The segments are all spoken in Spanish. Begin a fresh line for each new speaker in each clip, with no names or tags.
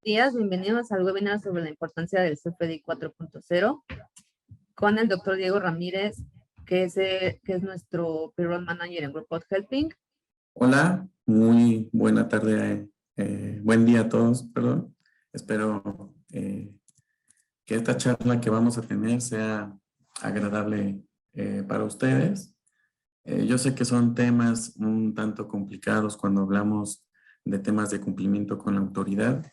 Días, bienvenidos al webinar sobre la importancia del CFDI 4.0 con el doctor Diego Ramírez, que es nuestro Payroll Manager en Group Helping.
Hola, muy buena tarde, buen día a todos, perdón. Espero que esta charla que vamos a tener sea agradable para ustedes. Yo sé que son temas un tanto complicados cuando hablamos de temas de cumplimiento con la autoridad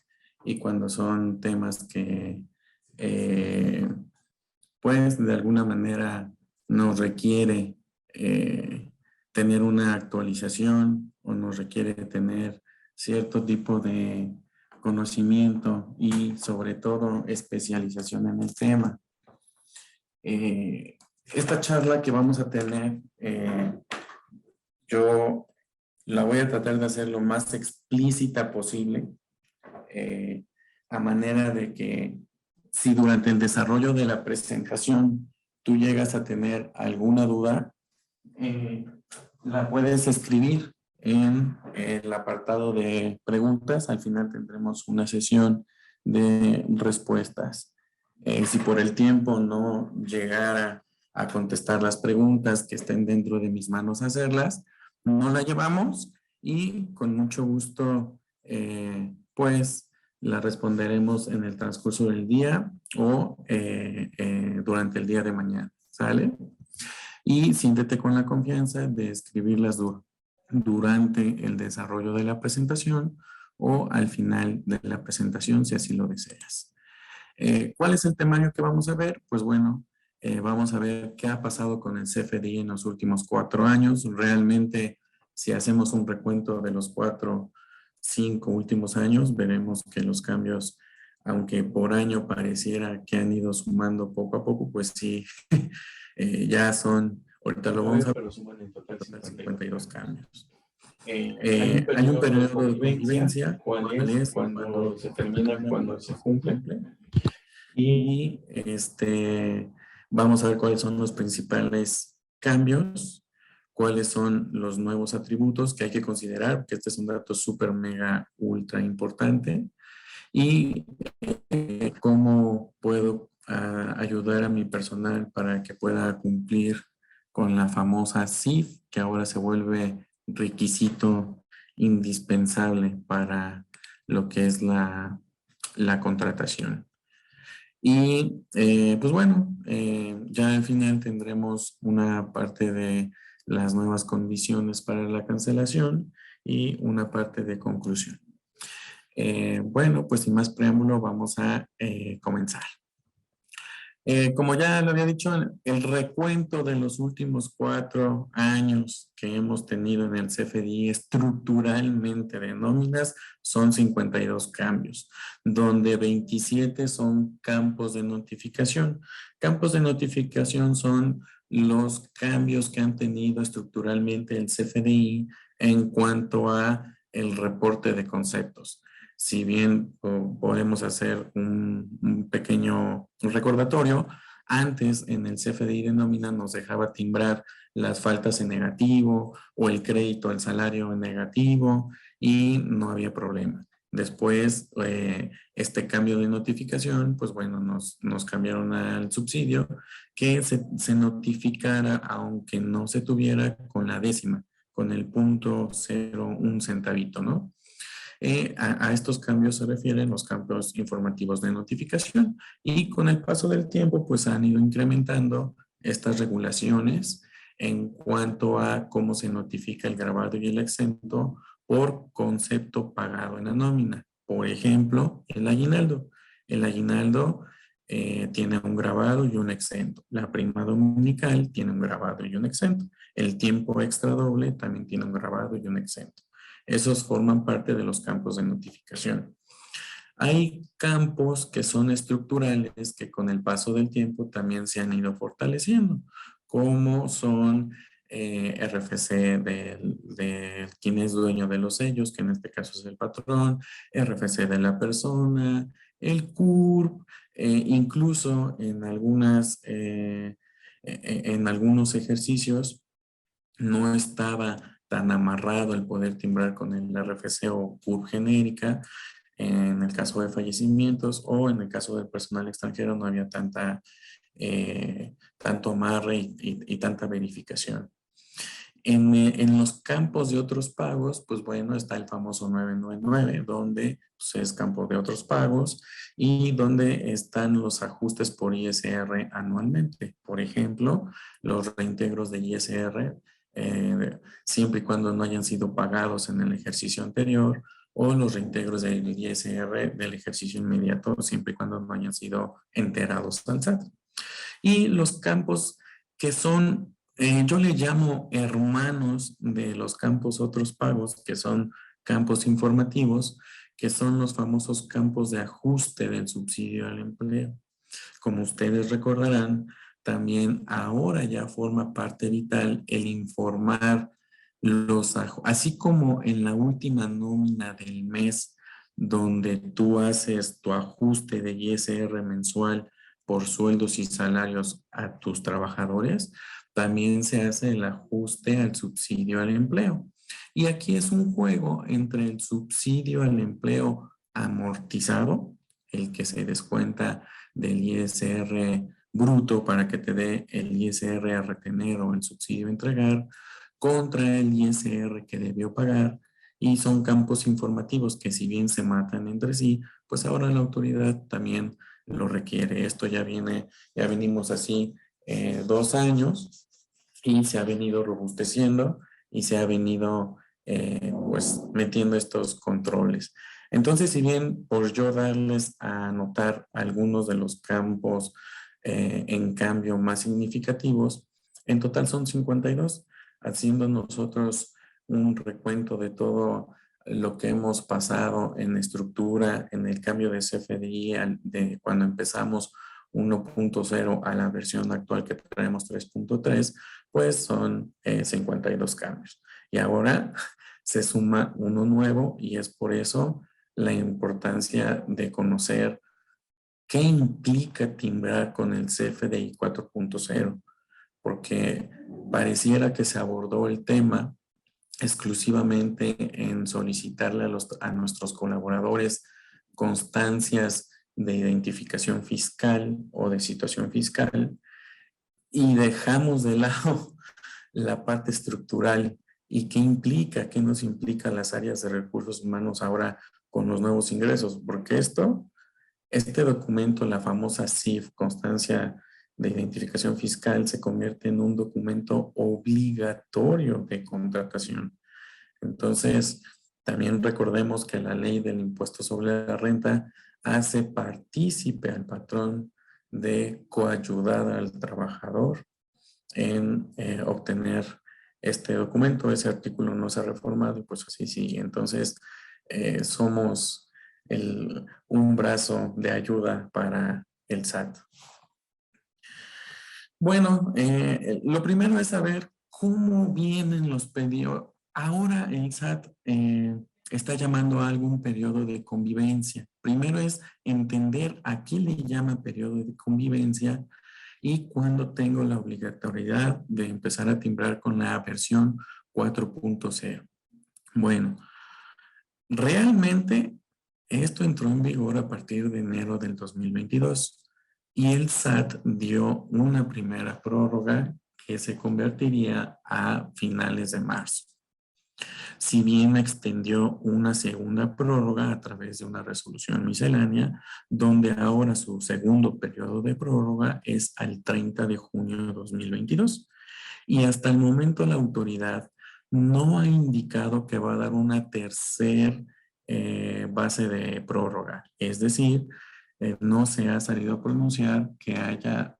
y cuando son temas que pues de alguna manera nos requiere tener una actualización o nos requiere tener cierto tipo de conocimiento y sobre todo especialización en el tema. Esta charla que vamos a tener, yo la voy a tratar de hacer lo más explícita posible, a manera de que si durante el desarrollo de la presentación tú llegas a tener alguna duda, la puedes escribir en el apartado de preguntas. Al final tendremos una sesión de respuestas. Si por el tiempo no llegara a contestar las preguntas que estén dentro de mis manos hacerlas, no la llevamos y con mucho gusto pues la responderemos en el transcurso del día o durante el día de mañana, ¿sale? Y siéntete con la confianza de escribirlas durante el desarrollo de la presentación o al final de la presentación, si así lo deseas. ¿Cuál es el temario que vamos a ver? Pues bueno, vamos a ver qué ha pasado con el CFDI en los últimos 4 años. Realmente, si hacemos un recuento de los 5 últimos años, veremos que los cambios, aunque por año pareciera que han ido sumando poco a poco, pues sí, ya son, ahorita lo vamos a ver, pero suman en total 52 cambios. Hay un periodo de convivencia, ¿cuál es? Cuando se termina, cuando se cumple. Y vamos a ver cuáles son los principales cambios, cuáles son los nuevos atributos que hay que considerar, porque este es un dato súper, mega, ultra importante. Y cómo puedo ayudar a mi personal para que pueda cumplir con la famosa CIF, que ahora se vuelve requisito indispensable para lo que es la contratación. Y pues bueno, ya al final tendremos una parte de las nuevas condiciones para la cancelación y una parte de conclusión. Bueno, pues sin más preámbulo vamos a comenzar. Como ya lo había dicho, el recuento de los últimos 4 años que hemos tenido en el CFDI estructuralmente de nóminas son 52 cambios, donde 27 son campos de notificación. Campos de notificación son los cambios que han tenido estructuralmente el CFDI en cuanto a el reporte de conceptos. Si bien podemos hacer un pequeño recordatorio, antes en el CFDI de nómina nos dejaba timbrar las faltas en negativo o el crédito al salario en negativo y no había problema. Después, este cambio de notificación, pues bueno, nos cambiaron al subsidio que se notificara aunque no se tuviera con la décima, con el 0.01 centavito, ¿no? A estos cambios se refieren los campos informativos de notificación y con el paso del tiempo pues han ido incrementando estas regulaciones en cuanto a cómo se notifica el grabado y el exento por concepto pagado en la nómina. Por ejemplo, el aguinaldo. El aguinaldo tiene un grabado y un exento. La prima dominical tiene un grabado y un exento. El tiempo extra doble también tiene un grabado y un exento. Esos forman parte de los campos de notificación. Hay campos que son estructurales que con el paso del tiempo también se han ido fortaleciendo, como son RFC de quien es dueño de los sellos, que en este caso es el patrón, RFC de la persona, el CURP, incluso en algunos ejercicios no estaba tan amarrado el poder timbrar con el RFC o CURP genérica, En el caso de fallecimientos o en el caso del personal extranjero no había tanto amarre y tanta verificación. En los campos de otros pagos, pues bueno, está el famoso 999, donde pues, es campo de otros pagos y donde están los ajustes por ISR anualmente. Por ejemplo, los reintegros de ISR, siempre y cuando no hayan sido pagados en el ejercicio anterior, o los reintegros del ISR del ejercicio inmediato, siempre y cuando no hayan sido enterados al SAT. Y los campos que son, yo le llamo hermanos de los campos otros pagos, que son campos informativos, que son los famosos campos de ajuste del subsidio al empleo. Como ustedes recordarán, también ahora ya forma parte vital el informar así como en la última nómina del mes, donde tú haces tu ajuste de ISR mensual por sueldos y salarios a tus trabajadores, también se hace el ajuste al subsidio al empleo. Y aquí es un juego entre el subsidio al empleo amortizado, el que se descuenta del ISR bruto para que te dé el ISR a retener o el subsidio a entregar, contra el ISR que debió pagar, y son campos informativos que si bien se matan entre sí, pues ahora la autoridad también lo requiere. Esto ya venimos así 2 años y se ha venido robusteciendo y se ha venido pues metiendo estos controles. Entonces, si bien por yo darles a anotar algunos de los campos en cambio más significativos, en total son 52, haciendo nosotros un recuento de todo lo que hemos pasado en estructura, en el cambio de CFDI de cuando empezamos 1.0 a la versión actual que traemos 3.3, pues son 52 cambios. Y ahora se suma uno nuevo y es por eso la importancia de conocer qué implica timbrar con el CFDI 4.0, porque pareciera que se abordó el tema exclusivamente en solicitarle a nuestros colaboradores constancias de identificación fiscal o de situación fiscal y dejamos de lado la parte estructural y qué nos implica las áreas de recursos humanos ahora con los nuevos ingresos, porque este documento, la famosa CIF, constancia de identificación fiscal, se convierte en un documento obligatorio de contratación. Entonces, también recordemos que la ley del impuesto sobre la renta hace partícipe al patrón de coayudar al trabajador en obtener este documento. Ese artículo no se ha reformado y pues así sigue. Entonces, somos un brazo de ayuda para el SAT. Bueno, lo primero es saber cómo vienen los pedidos. Ahora el SAT está llamando a algún periodo de convivencia. Primero es entender a qué le llama periodo de convivencia y cuándo tengo la obligatoriedad de empezar a timbrar con la versión 4.0. Bueno, realmente esto entró en vigor a partir de enero del 2022 y el SAT dio una primera prórroga que se convertiría a finales de marzo. Si bien extendió una segunda prórroga a través de una resolución miscelánea, donde ahora su segundo periodo de prórroga es al 30 de junio de 2022. Y hasta el momento la autoridad no ha indicado que va a dar una tercera base de prórroga. Es decir, no se ha salido a pronunciar que haya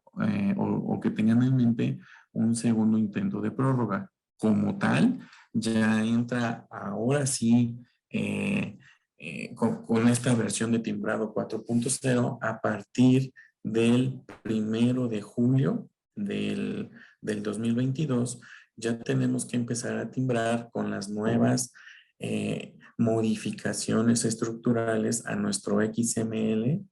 o que tengan en mente un segundo intento de prórroga. Como tal, ya entra ahora sí con esta versión de timbrado 4.0 a partir del 1 de julio del 2022, ya tenemos que empezar a timbrar con las nuevas modificaciones estructurales a nuestro XML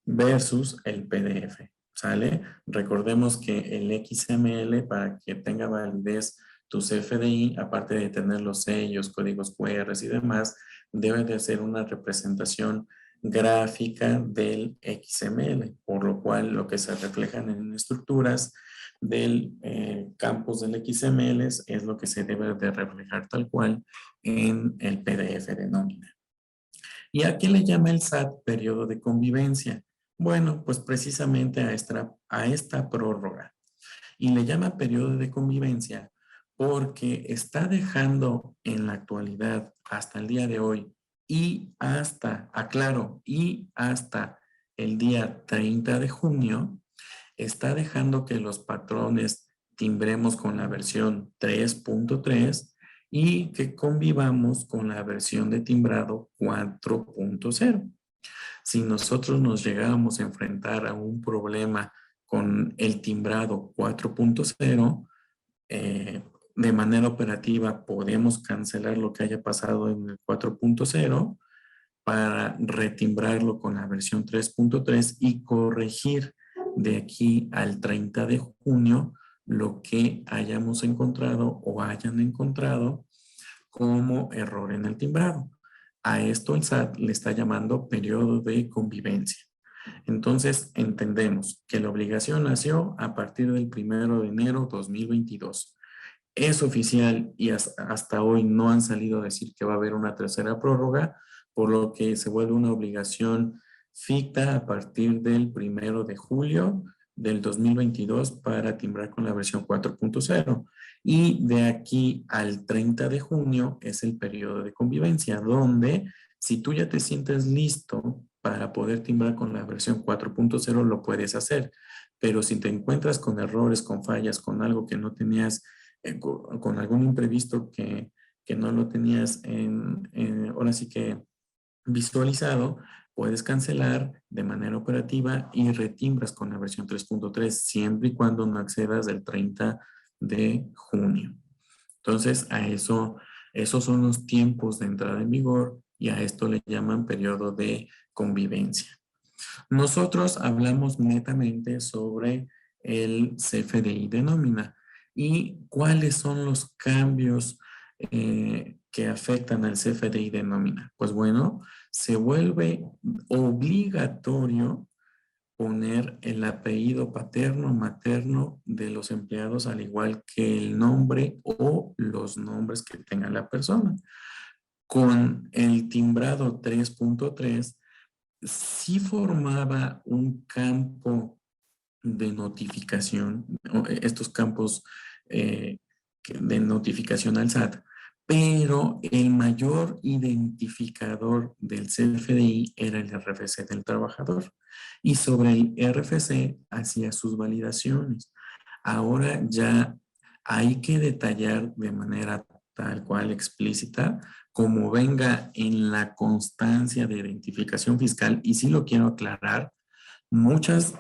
versus el PDF, ¿sale? Recordemos que el XML, para que tenga validez tu CFDI, aparte de tener los sellos, códigos QR y demás, debe de hacer una representación gráfica del XML, por lo cual lo que se reflejan en estructuras del campus del XML es lo que se debe de reflejar tal cual en el PDF de nómina. ¿Y a qué le llama el SAT periodo de convivencia? Bueno, pues precisamente a esta prórroga. Y le llama periodo de convivencia porque está dejando en la actualidad, hasta el día de hoy, y hasta, aclaro, y hasta el día 30 de junio, está dejando que los patrones timbremos con la versión 3.3 y que convivamos con la versión de timbrado 4.0. Si nosotros nos llegáramos a enfrentar a un problema con el timbrado 4.0, de manera operativa podemos cancelar lo que haya pasado en el 4.0 para retimbrarlo con la versión 3.3 y corregir de aquí al 30 de junio lo que hayamos encontrado o hayan encontrado como error en el timbrado. A esto el SAT le está llamando periodo de convivencia. Entonces, entendemos que la obligación nació a partir del 1 de enero 2022. Es oficial y hasta hoy no han salido a decir que va a haber una tercera prórroga, por lo que se vuelve una obligación ficta a partir del 1 de julio del 2022 para timbrar con la versión 4.0. Y de aquí al 30 de junio es el periodo de convivencia, donde si tú ya te sientes listo para poder timbrar con la versión 4.0, lo puedes hacer. Pero si te encuentras con errores, con fallas, con algo que no tenías, con algún imprevisto que no lo tenías ahora sí que visualizado, puedes cancelar de manera operativa y retimbras con la versión 3.3 siempre y cuando no accedas del 30 de junio. Entonces, esos son los tiempos de entrada en vigor y a esto le llaman periodo de convivencia. Nosotros hablamos netamente sobre el CFDI de nómina y cuáles son los cambios que afectan al CFDI de nómina. Pues bueno, se vuelve obligatorio poner el apellido paterno o materno de los empleados, al igual que el nombre o los nombres que tenga la persona. Con el timbrado 3.3, sí formaba un campo de notificación, estos campos de notificación al SAT, pero el mayor identificador del CFDI era el RFC del trabajador y sobre el RFC hacía sus validaciones. Ahora ya hay que detallar de manera tal cual explícita como venga en la constancia de identificación fiscal, y sí lo quiero aclarar, muchas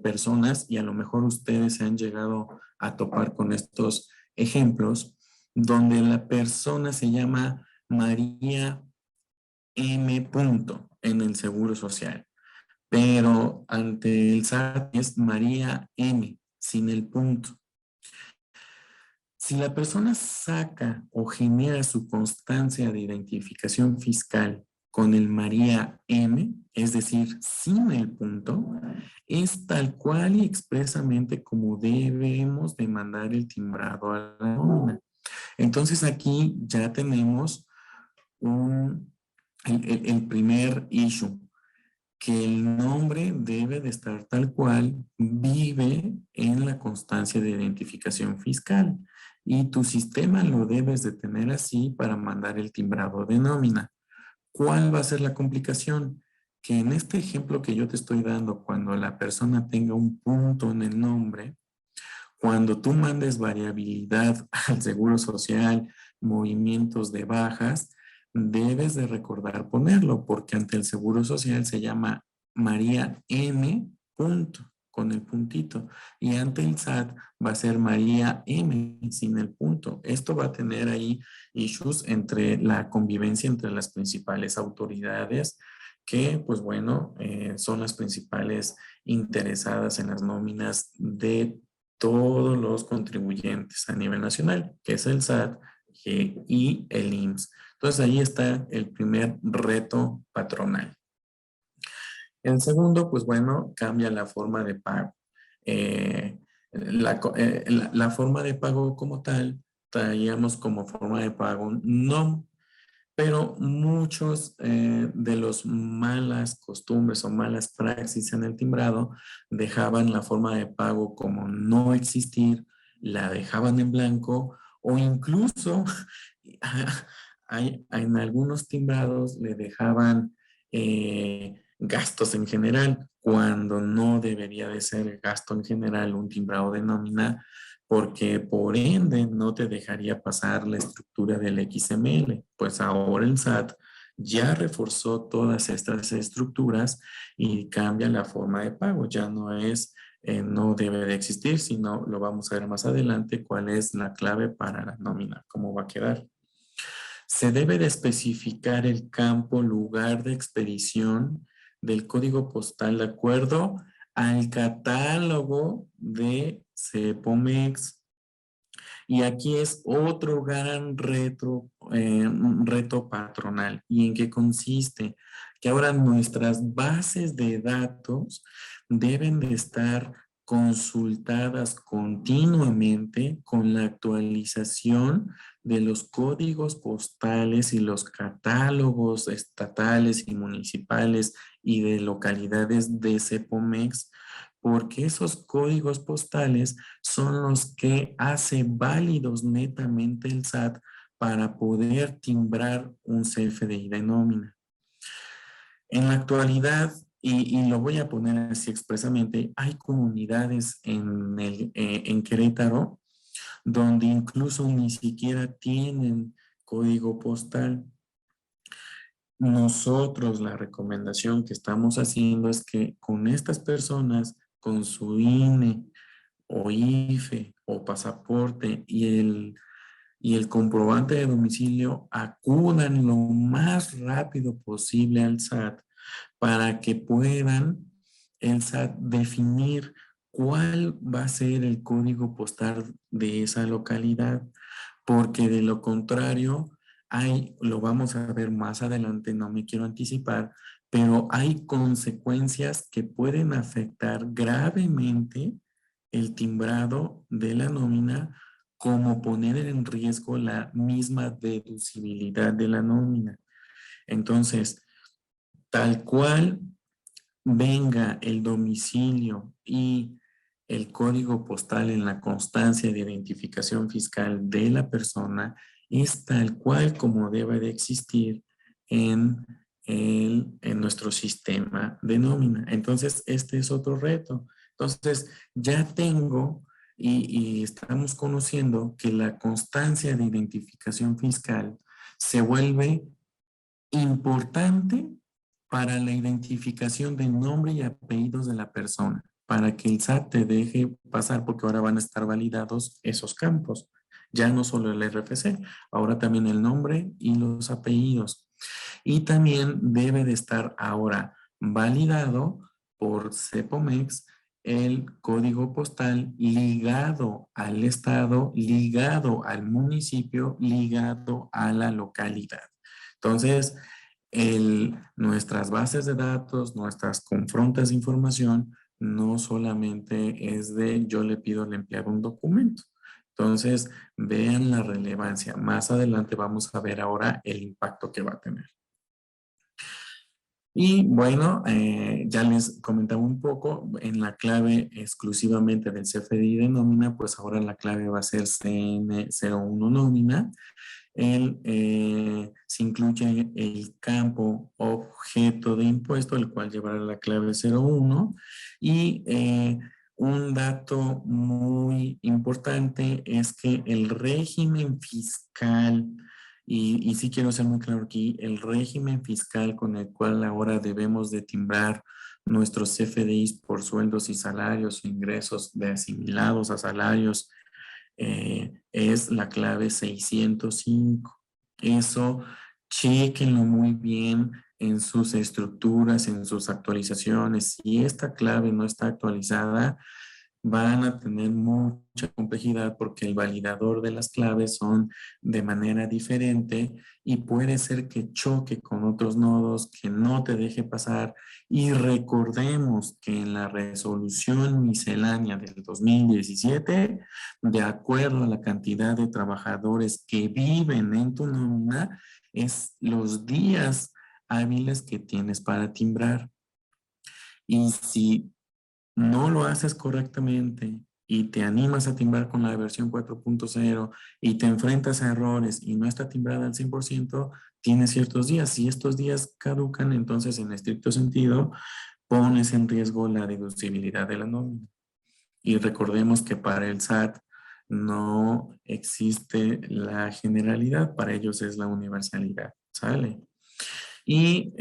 personas, y a lo mejor ustedes se han llegado a topar con estos ejemplos, donde la persona se llama María M. Punto en el Seguro Social, pero ante el SAT es María M. sin el punto. Si la persona saca o genera su constancia de identificación fiscal con el María M, es decir, sin el punto, es tal cual y expresamente como debemos de mandar el timbrado a la nómina. Entonces aquí ya tenemos el primer issue, que el nombre debe de estar tal cual vive en la constancia de identificación fiscal y tu sistema lo debes de tener así para mandar el timbrado de nómina. ¿Cuál va a ser la complicación? Que en este ejemplo que yo te estoy dando, cuando la persona tenga un punto en el nombre, cuando tú mandes variabilidad al Seguro Social, movimientos de bajas, debes de recordar ponerlo, porque ante el Seguro Social se llama María M. punto, con el puntito, y ante el SAT va a ser María M. sin el punto. Esto va a tener ahí issues entre la convivencia entre las principales autoridades que, pues bueno, son las principales interesadas en las nóminas de todos los contribuyentes a nivel nacional, que es el SAT INSS y el IMSS. Entonces ahí está el primer reto patronal. El segundo, pues bueno, cambia la forma de pago. La forma de pago como tal, traíamos como forma de pago no, pero muchos de los malas costumbres o malas praxis en el timbrado dejaban la forma de pago como no existir, la dejaban en blanco o incluso en algunos timbrados le dejaban gastos en general, cuando no debería de ser gasto en general un timbrado de nómina, porque por ende no te dejaría pasar la estructura del XML. Pues ahora el SAT ya reforzó todas estas estructuras y cambia la forma de pago. Ya no es, no debe de existir, sino lo vamos a ver más adelante cuál es la clave para la nómina, cómo va a quedar. Se debe de especificar el campo lugar de expedición del código postal de acuerdo al catálogo de CEPOMEX. Y aquí es otro gran reto patronal. ¿Y en qué consiste? Que ahora nuestras bases de datos deben de estar consultadas continuamente con la actualización de los códigos postales y los catálogos estatales y municipales y de localidades de CEPOMEX, porque esos códigos postales son los que hace válidos netamente el SAT para poder timbrar un CFDI de nómina. En la actualidad, y lo voy a poner así expresamente, hay comunidades en Querétaro donde incluso ni siquiera tienen código postal. Nosotros la recomendación que estamos haciendo es que con estas personas, con su INE o IFE o pasaporte y el comprobante de domicilio, acudan lo más rápido posible al SAT para que puedan el SAT definir cuál va a ser el código postal de esa localidad, porque de lo contrario, lo vamos a ver más adelante, no me quiero anticipar, pero hay consecuencias que pueden afectar gravemente el timbrado de la nómina, como poner en riesgo la misma deducibilidad de la nómina. Entonces, tal cual venga el domicilio y el código postal en la constancia de identificación fiscal de la persona, es tal cual como debe de existir en nuestro sistema de nómina. Entonces, este es otro reto. Entonces, ya tengo y estamos conociendo que la constancia de identificación fiscal se vuelve importante para la identificación de nombre y apellidos de la persona, para que el SAT te deje pasar, porque ahora van a estar validados esos campos. Ya no solo el RFC, ahora también el nombre y los apellidos. Y también debe de estar ahora validado por CEPOMEX el código postal ligado al estado, ligado al municipio, ligado a la localidad. Entonces, nuestras bases de datos, nuestras confrontas de información, no solamente es de yo le pido al empleado un documento. Entonces, vean la relevancia. Más adelante vamos a ver ahora el impacto que va a tener. Y bueno, ya les comentaba un poco, en la clave exclusivamente del CFDI de nómina, pues ahora la clave va a ser CN01 nómina. Se incluye el campo objeto de impuesto, el cual llevará la clave 01. Y un dato muy importante es que el régimen fiscal, y sí quiero ser muy claro aquí, el régimen fiscal con el cual ahora debemos de timbrar nuestros CFDIs por sueldos y salarios, ingresos de asimilados a salarios, es la clave 605. Eso, chéquenlo muy bien en sus estructuras, en sus actualizaciones. Si esta clave no está actualizada, van a tener mucha complejidad porque el validador de las claves son de manera diferente y puede ser que choque con otros nodos, que no te deje pasar. Y recordemos que en la resolución miscelánea del 2017, de acuerdo a la cantidad de trabajadores que viven en tu nómina, es los días hábiles que tienes para timbrar. Y si no lo haces correctamente y te animas a timbrar con la versión 4.0 y te enfrentas a errores y no está timbrada al 100%, tienes ciertos días. Si estos días caducan, entonces en estricto sentido pones en riesgo la deducibilidad de la nómina. Y recordemos que para el SAT no existe la generalidad, para ellos es la universalidad, ¿sale? Y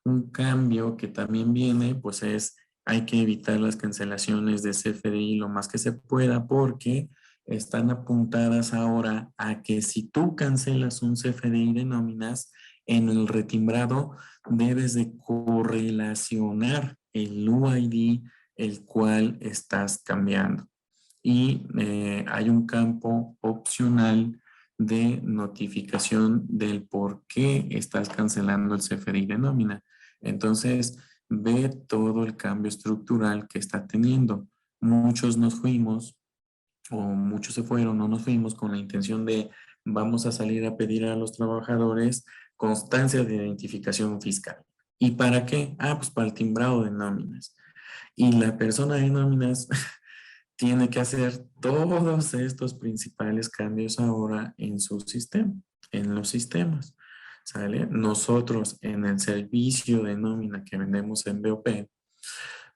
un cambio que también viene, pues es, hay que evitar las cancelaciones de CFDI lo más que se pueda porque están apuntadas ahora a que si tú cancelas un CFDI de nóminas, en el retimbrado debes de correlacionar el UID el cual estás cambiando. Y hay un campo opcional de notificación del por qué estás cancelando el CFDI de nómina. Entonces, ve todo el cambio estructural que está teniendo. Muchos nos fuimos o muchos se fueron, no nos fuimos con la intención de vamos a salir a pedir a los trabajadores constancia de identificación fiscal. ¿Y para qué? Ah, pues para el timbrado de nóminas. Y la persona de nóminas tiene que hacer todos estos principales cambios ahora en su sistema, en los sistemas. ¿Sale? Nosotros en el servicio de nómina que vendemos en BOP,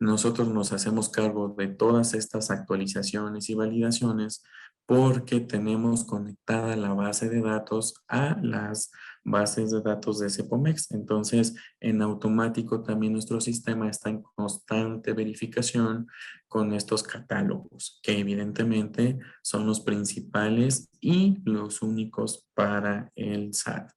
nosotros nos hacemos cargo de todas estas actualizaciones y validaciones porque tenemos conectada la base de datos a las bases de datos de Cepomex. Entonces, en automático también nuestro sistema está en constante verificación con estos catálogos, que evidentemente son los principales y los únicos para el SAT.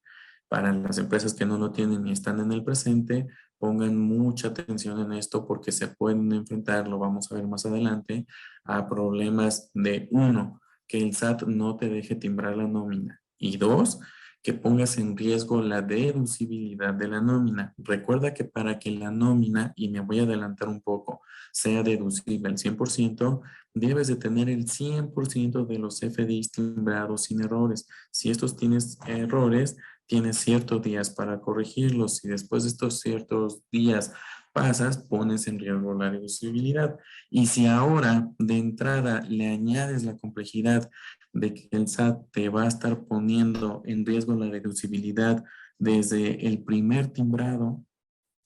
Para las empresas que no lo tienen y están en el presente, pongan mucha atención en esto porque se pueden enfrentar, lo vamos a ver más adelante, a problemas de uno, que el SAT no te deje timbrar la nómina y dos, que pongas en riesgo la deducibilidad de la nómina. Recuerda que para que la nómina, y me voy a adelantar un poco, sea deducible al 100%, debes de tener el 100% de los FDIs timbrados sin errores. Si estos tienes errores, tienes ciertos días para corregirlos y después de estos ciertos días pasas, pones en riesgo la deducibilidad. Y si ahora de entrada le añades la complejidad de que el SAT te va a estar poniendo en riesgo la deducibilidad desde el primer timbrado,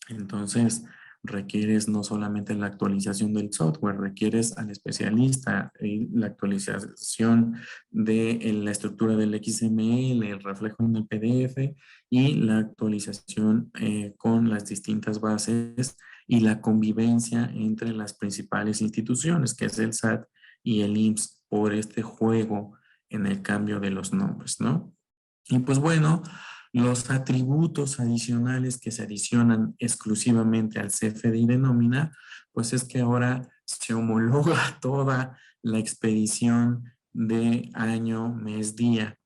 entonces requieres no solamente la actualización del software, requieres al especialista, la actualización de la estructura del XML, el reflejo en el PDF y la actualización con las distintas bases y la convivencia entre las principales instituciones, que es el SAT y el IMSS, por este juego en el cambio de los nombres, ¿no? Y pues bueno, los atributos adicionales que se adicionan exclusivamente al CFDI de nómina, pues es que ahora se homologa toda la expedición de año, mes, día.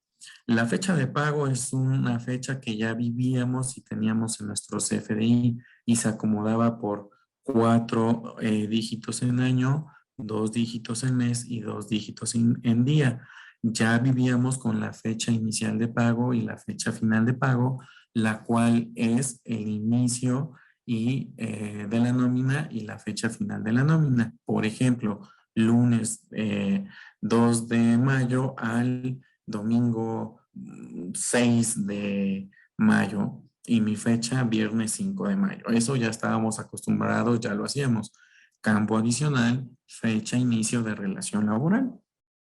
La fecha de pago es una fecha que ya vivíamos y teníamos en nuestro CFDI y se acomodaba por 4 dígitos en año, 2 dígitos en mes y 2 dígitos en día. Ya vivíamos con la fecha inicial de pago y la fecha final de pago, la cual es el inicio de la nómina y la fecha final de la nómina. Por ejemplo, lunes 2 de mayo al domingo 6 de mayo y mi fecha viernes 5 de mayo. Eso ya estábamos acostumbrados, ya lo hacíamos. Campo adicional, fecha inicio de relación laboral.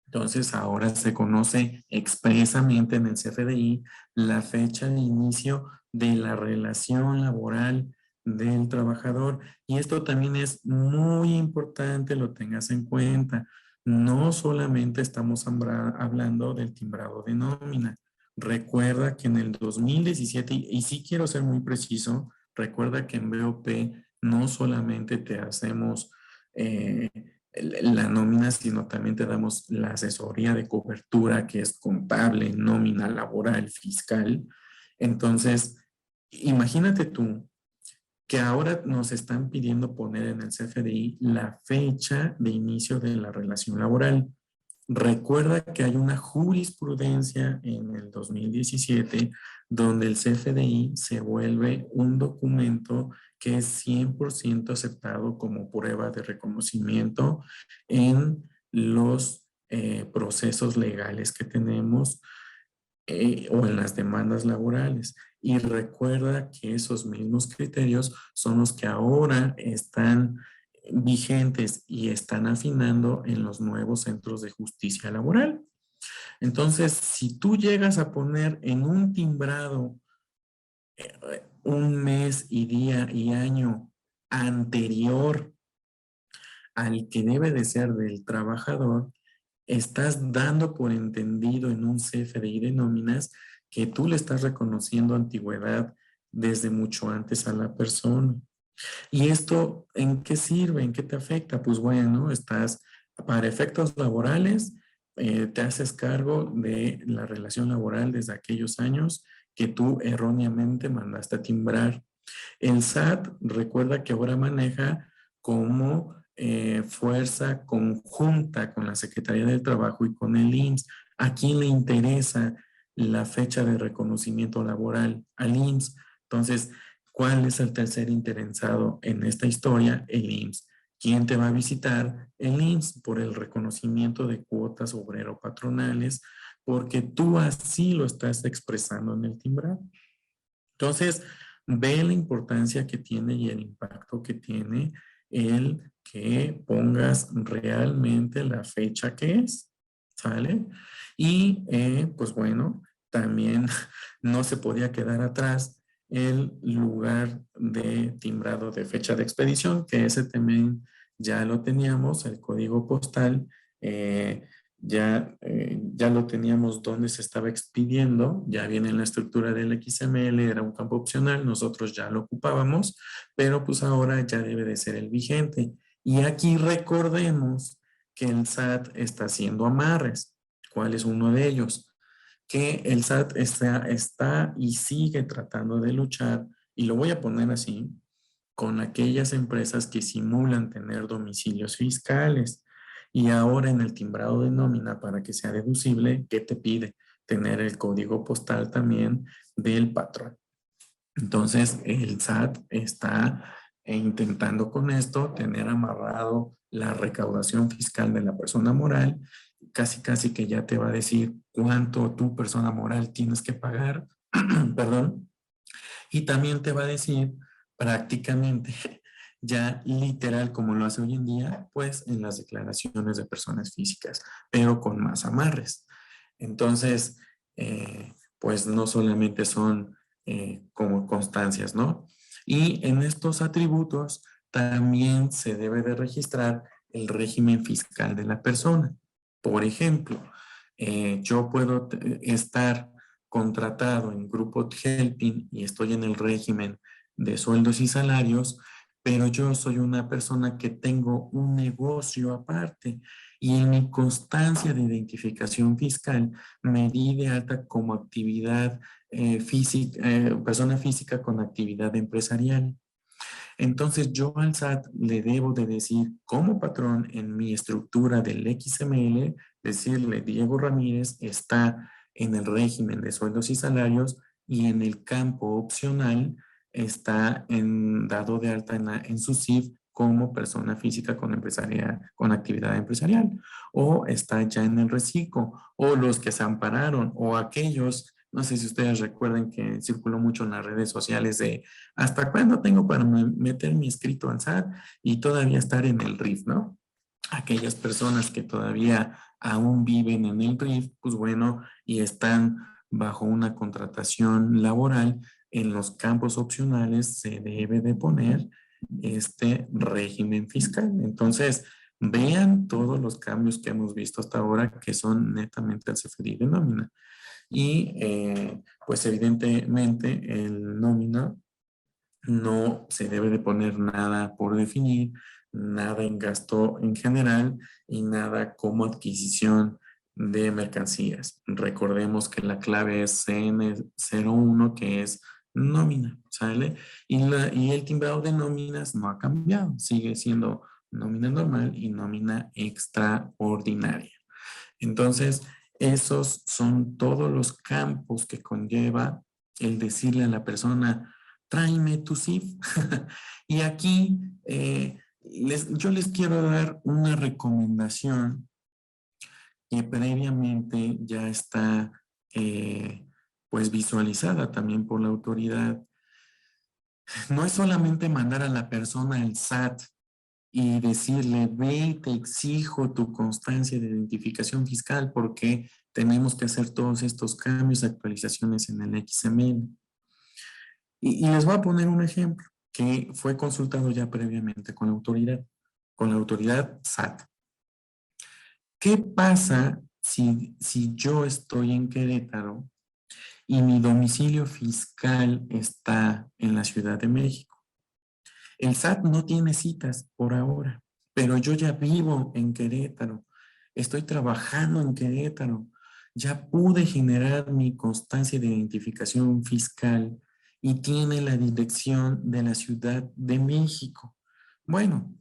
Entonces, ahora se conoce expresamente en el CFDI la fecha de inicio de la relación laboral del trabajador. Y esto también es muy importante, lo tengas en cuenta. No solamente estamos hablando del timbrado de nómina. Recuerda que en el 2017, y sí quiero ser muy preciso, recuerda que en BOP no solamente te hacemos eh, la nómina, sino también te damos la asesoría de cobertura, que es contable, nómina, laboral, fiscal. Entonces, imagínate tú que ahora nos están pidiendo poner en el CFDI la fecha de inicio de la relación laboral. Recuerda que hay una jurisprudencia en el 2017 donde el CFDI se vuelve un documento que es 100% aceptado como prueba de reconocimiento en los procesos legales que tenemos o en las demandas laborales. Y recuerda que esos mismos criterios son los que ahora están vigentes y están afinando en los nuevos centros de justicia laboral. Entonces, si tú llegas a poner en un timbrado un mes y día y año anterior al que debe de ser del trabajador, estás dando por entendido en un CFDI de nóminas que tú le estás reconociendo antigüedad desde mucho antes a la persona. ¿Y esto en qué sirve? ¿En qué te afecta? Pues bueno, estás para efectos laborales, te haces cargo de la relación laboral desde aquellos años que tú erróneamente mandaste a timbrar. El SAT, recuerda que ahora maneja como fuerza conjunta con la Secretaría del Trabajo y con el IMSS. ¿A quién le interesa la fecha de reconocimiento laboral? Al IMSS. Entonces, ¿cuál es el tercer interesado en esta historia? El IMSS. ¿Quién te va a visitar? El IMSS por el reconocimiento de cuotas obrero-patronales, porque tú así lo estás expresando en el timbrado. Entonces, ve la importancia que tiene y el impacto que tiene el que pongas realmente la fecha que es, ¿sale? Y pues bueno, también no se podía quedar atrás el lugar de timbrado de fecha de expedición, que ese también ya lo teníamos, el código postal. Ya lo teníamos donde se estaba expidiendo, ya viene en la estructura del XML, era un campo opcional, nosotros ya lo ocupábamos, pero pues ahora ya debe de ser el vigente. Y aquí recordemos que el SAT está haciendo amarres. ¿Cuál es uno de ellos? Que el SAT está y sigue tratando de luchar, y lo voy a poner así, con aquellas empresas que simulan tener domicilios fiscales. Y ahora en el timbrado de nómina, para que sea deducible, ¿qué te pide? Tener el código postal también del patrón. Entonces, el SAT está intentando con esto tener amarrado la recaudación fiscal de la persona moral, casi casi que ya te va a decir cuánto tu persona moral tienes que pagar, perdón, y también te va a decir prácticamente ya literal como lo hace hoy en día, pues en las declaraciones de personas físicas, pero con más amarres. Entonces, pues no solamente son como constancias, ¿no? Y en estos atributos también se debe de registrar el régimen fiscal de la persona. Por ejemplo, yo puedo estar contratado en Grupo Helping y estoy en el régimen de sueldos y salarios, pero yo soy una persona que tengo un negocio aparte y en mi constancia de identificación fiscal me di de alta como actividad física, persona física con actividad empresarial. Entonces yo al SAT le debo de decir como patrón en mi estructura del XML, decirle Diego Ramírez está en el régimen de sueldos y salarios y en el campo opcional está dado de alta en su CIF como persona física con actividad empresarial, o está ya en el reciclo, o los que se ampararon, o aquellos, no sé si ustedes recuerden que circuló mucho en las redes sociales de ¿hasta cuándo tengo para meter mi escrito al SAT y todavía estar en el RIF, ¿no? Aquellas personas que todavía aún viven en el RIF, pues bueno, y están bajo una contratación laboral, en los campos opcionales se debe de poner este régimen fiscal. Entonces, vean todos los cambios que hemos visto hasta ahora que son netamente al CFDI de nómina. Y pues evidentemente el nómina no se debe de poner nada por definir, nada en gasto en general y nada como adquisición de mercancías. Recordemos que la clave es CN01, que es nómina, ¿sale? Y el timbrado de nóminas no ha cambiado, sigue siendo nómina normal y nómina extraordinaria. Entonces, esos son todos los campos que conlleva el decirle a la persona, tráeme tu CIF. Y aquí yo les quiero dar una recomendación que previamente ya está pues visualizada también por la autoridad. No es solamente mandar a la persona al SAT y decirle, ve, te exijo tu constancia de identificación fiscal porque tenemos que hacer todos estos cambios, actualizaciones en el XML. Y les voy a poner un ejemplo que fue consultado ya previamente con la autoridad SAT. ¿Qué pasa si yo estoy en Querétaro y mi domicilio fiscal está en la Ciudad de México? El SAT no tiene citas por ahora, pero yo ya vivo en Querétaro, estoy trabajando en Querétaro, ya pude generar mi constancia de identificación fiscal y tiene la dirección de la Ciudad de México. Bueno,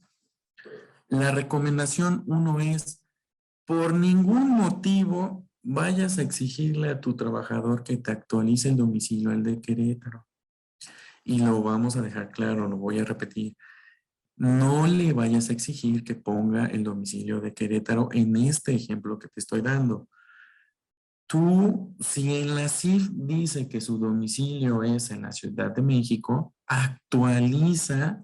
la recomendación uno es, por ningún motivo vayas a exigirle a tu trabajador que te actualice el domicilio al de Querétaro. Y lo vamos a dejar claro, lo voy a repetir. No le vayas a exigir que ponga el domicilio de Querétaro en este ejemplo que te estoy dando. Tú, si en la CIF dice que su domicilio es en la Ciudad de México, actualiza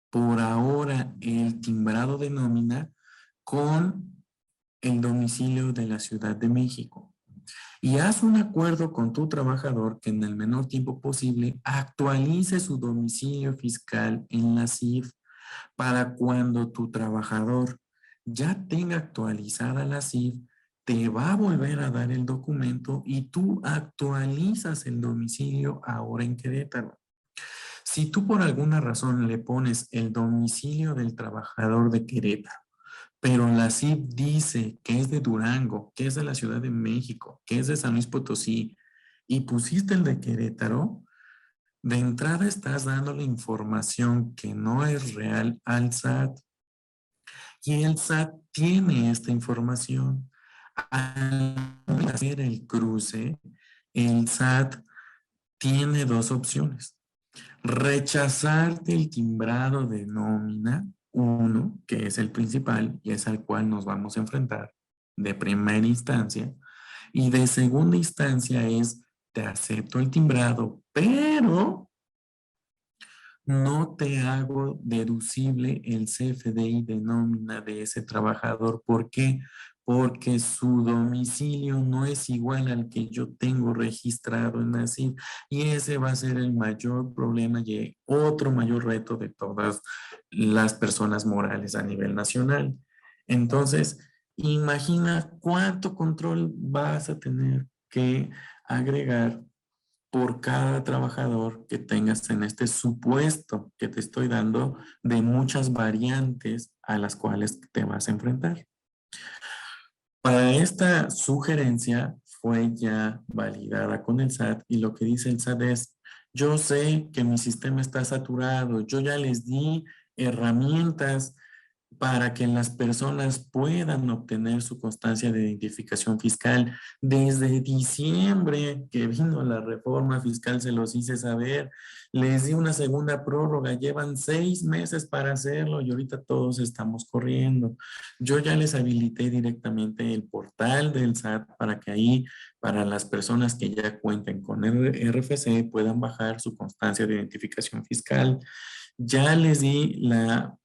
por ahora el timbrado de nómina con el domicilio de la Ciudad de México. Y haz un acuerdo con tu trabajador que en el menor tiempo posible actualice su domicilio fiscal en la CIF para cuando tu trabajador ya tenga actualizada la CIF, te va a volver a dar el documento y tú actualizas el domicilio ahora en Querétaro. Si tú por alguna razón le pones el domicilio del trabajador de Querétaro, pero la CIF dice que es de Durango, que es de la Ciudad de México, que es de San Luis Potosí, y pusiste el de Querétaro, de entrada estás dando la información que no es real al SAT. Y el SAT tiene esta información. Al hacer el cruce, el SAT tiene dos opciones. Rechazarte el timbrado de nómina, uno, que es el principal y es al cual nos vamos a enfrentar de primera instancia. Y de segunda instancia es, te acepto el timbrado, pero no te hago deducible el CFDI de nómina de ese trabajador. ¿Por qué? Porque su domicilio no es igual al que yo tengo registrado en la CIF y ese va a ser el mayor problema y otro mayor reto de todas las personas morales a nivel nacional. Entonces, imagina cuánto control vas a tener que agregar por cada trabajador que tengas en este supuesto que te estoy dando de muchas variantes a las cuales te vas a enfrentar. Para esta sugerencia fue ya validada con el SAT y lo que dice el SAT es, yo sé que mi sistema está saturado, yo ya les di herramientas para que las personas puedan obtener su constancia de identificación fiscal. Desde diciembre que vino la reforma fiscal se los hice saber, les di una segunda prórroga, llevan 6 meses para hacerlo y ahorita todos estamos corriendo. Yo ya les habilité directamente el portal del SAT para que ahí, para las personas que ya cuenten con el RFC, puedan bajar su constancia de identificación fiscal. Ya les di la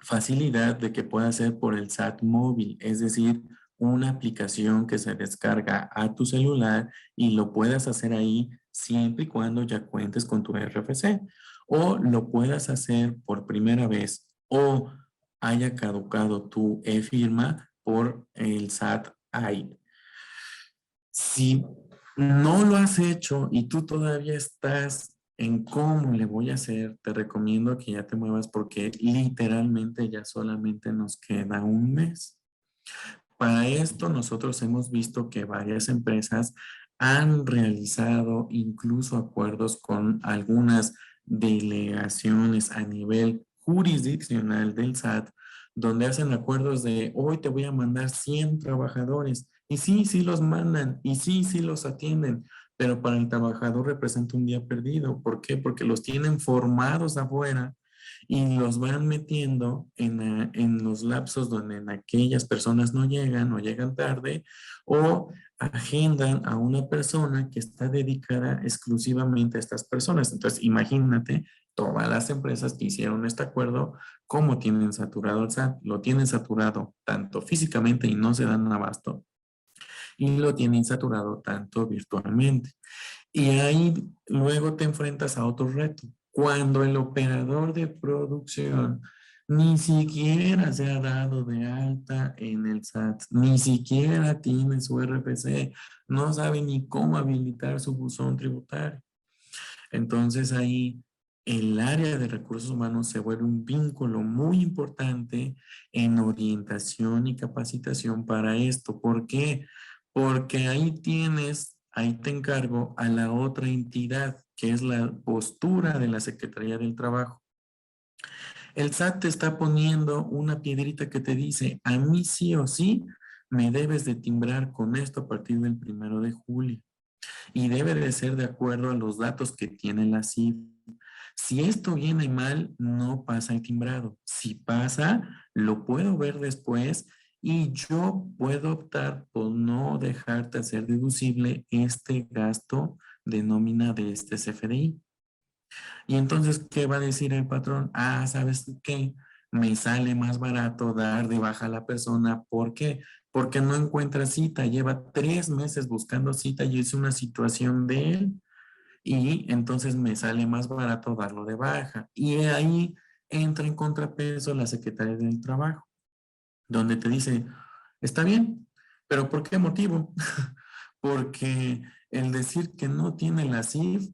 facilidad de que pueda ser por el SAT móvil, es decir, una aplicación que se descarga a tu celular y lo puedas hacer ahí siempre y cuando ya cuentes con tu RFC o lo puedas hacer por primera vez o haya caducado tu e-firma por el SAT AI. Si no lo has hecho y tú todavía estás en cómo le voy a hacer, te recomiendo que ya te muevas porque literalmente ya solamente nos queda un mes. Para esto nosotros hemos visto que varias empresas han realizado incluso acuerdos con algunas delegaciones a nivel jurisdiccional del SAT, donde hacen acuerdos de hoy te voy a mandar 100 trabajadores y sí, sí los mandan y sí, sí los atienden, pero para el trabajador representa un día perdido. ¿Por qué? Porque los tienen formados afuera y los van metiendo en los lapsos donde en aquellas personas no llegan o llegan tarde o agendan a una persona que está dedicada exclusivamente a estas personas. Entonces, imagínate todas las empresas que hicieron este acuerdo, cómo tienen saturado el SAT. Lo tienen saturado tanto físicamente y no se dan abasto, y lo tienen saturado tanto virtualmente. Y ahí luego te enfrentas a otro reto. Cuando el operador de producción ni siquiera se ha dado de alta en el SAT, ni siquiera tiene su RFC, no sabe ni cómo habilitar su buzón tributario. Entonces ahí el área de recursos humanos se vuelve un vínculo muy importante en orientación y capacitación para esto. ¿Por qué? Porque ahí te encargo a la otra entidad, que es la postura de la Secretaría del Trabajo. El SAT te está poniendo una piedrita que te dice, a mí sí o sí me debes de timbrar con esto a partir del 1 de julio. Y debe de ser de acuerdo a los datos que tiene la CIF. Si esto viene mal, no pasa el timbrado. Si pasa, lo puedo ver después y yo puedo optar por no dejarte hacer deducible este gasto de nómina de este CFDI. Y entonces, ¿qué va a decir el patrón? Ah, ¿sabes qué? Me sale más barato dar de baja a la persona. ¿Por qué? Porque no encuentra cita. Lleva 3 meses buscando cita y es una situación de él. Y entonces me sale más barato darlo de baja. Y ahí entra en contrapeso la Secretaría del Trabajo, donde te dice, está bien, pero ¿por qué motivo? Porque el decir que no tiene la CIF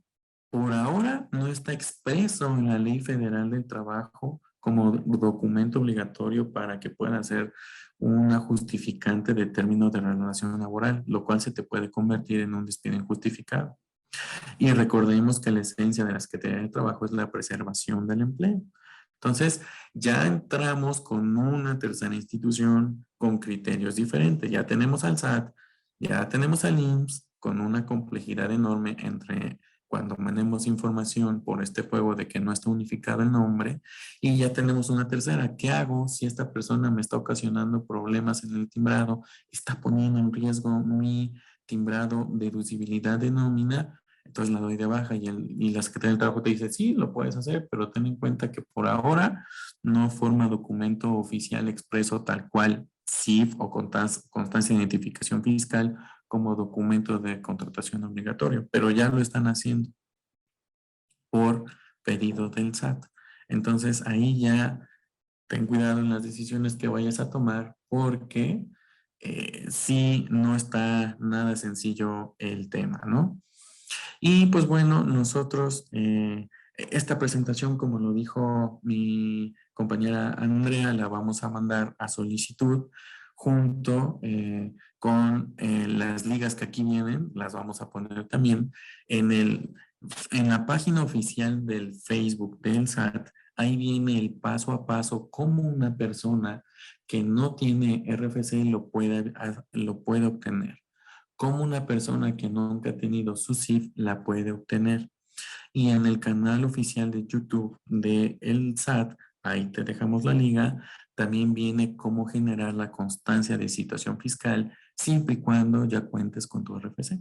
por ahora no está expreso en la Ley Federal del Trabajo como documento obligatorio para que pueda ser una justificante de término de relación laboral, lo cual se te puede convertir en un despido injustificado. Y recordemos que la esencia de la Secretaría de Trabajo es la preservación del empleo. Entonces, ya entramos con una tercera institución con criterios diferentes. Ya tenemos al SAT, ya tenemos al IMSS con una complejidad enorme entre cuando mandemos información por este juego de que no está unificado el nombre, y ya tenemos una tercera. ¿Qué hago si esta persona me está ocasionando problemas en el timbrado, está poniendo en riesgo mi timbrado, deducibilidad de nómina? Entonces la doy de baja y la Secretaría del Trabajo te dice, sí, lo puedes hacer, pero ten en cuenta que por ahora no forma documento oficial expreso tal cual CIF o constancia de identificación fiscal como documento de contratación obligatorio, pero ya lo están haciendo por pedido del SAT. Entonces ahí ya ten cuidado en las decisiones que vayas a tomar porque sí no está nada sencillo el tema, ¿no? Y pues bueno, nosotros, esta presentación, como lo dijo mi compañera Andrea, la vamos a mandar a solicitud junto con las ligas que aquí vienen, las vamos a poner también en en la página oficial del Facebook del SAT. Ahí viene el paso a paso cómo una persona que no tiene RFC lo puede obtener, cómo una persona que nunca ha tenido su CIF la puede obtener. Y en el canal oficial de YouTube de el SAT, ahí te dejamos la liga, también viene cómo generar la constancia de situación fiscal siempre y cuando ya cuentes con tu RFC.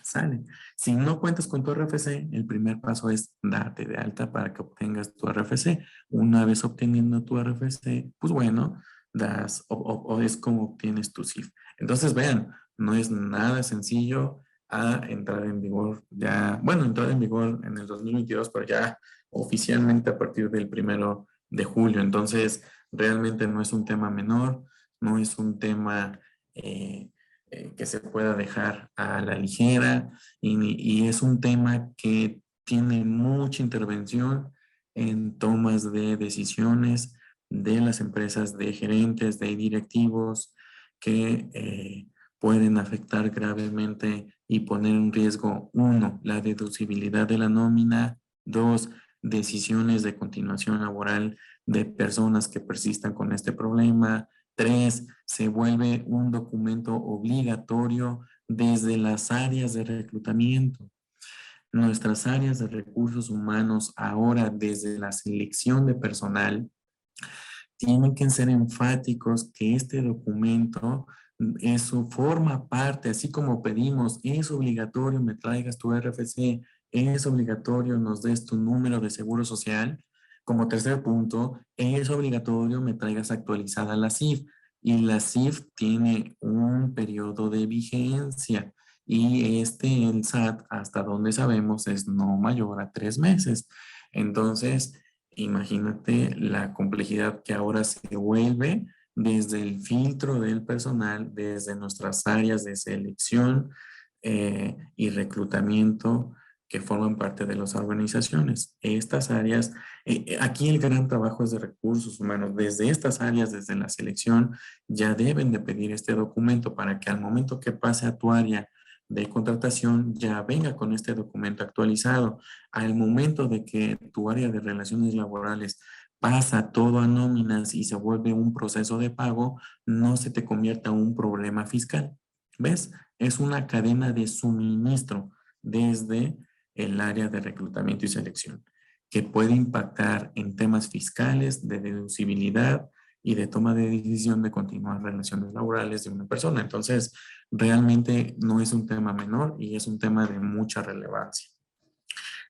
Sale. Si no cuentas con tu RFC, el primer paso es darte de alta para que obtengas tu RFC. Una vez obteniendo tu RFC, pues bueno, es como obtienes tu CIF. Entonces, vean, no es nada sencillo a entrar en vigor ya, bueno, entrar en vigor en el 2022, pero ya oficialmente a partir del 1 de julio. Entonces, realmente no es un tema menor, no es un tema que se pueda dejar a la ligera y es un tema que tiene mucha intervención en tomas de decisiones de las empresas, de gerentes, de directivos que pueden afectar gravemente y poner en riesgo, uno, la deducibilidad de la nómina, dos, decisiones de continuación laboral de personas que persistan con este problema, tres, se vuelve un documento obligatorio desde las áreas de reclutamiento. Nuestras áreas de recursos humanos ahora desde la selección de personal tienen que ser enfáticos que este documento, eso forma parte, así como pedimos, es obligatorio me traigas tu RFC, es obligatorio nos des tu número de seguro social. Como tercer punto, es obligatorio me traigas actualizada la CIF. Y la CIF tiene un periodo de vigencia y el SAT, hasta donde sabemos, es no mayor a 3 meses. Entonces, imagínate la complejidad que ahora se vuelve desde el filtro del personal, desde nuestras áreas de selección y reclutamiento que forman parte de las organizaciones. Estas áreas, aquí el gran trabajo es de recursos humanos. Desde estas áreas, desde la selección, ya deben de pedir este documento para que al momento que pase a tu área de contratación ya venga con este documento actualizado. Al momento de que tu área de relaciones laborales pasa todo a nóminas y se vuelve un proceso de pago, no se te convierta en un problema fiscal. ¿Ves? Es una cadena de suministro desde el área de reclutamiento y selección que puede impactar en temas fiscales, de deducibilidad y de toma de decisión de continuar relaciones laborales de una persona. Entonces, realmente no es un tema menor y es un tema de mucha relevancia.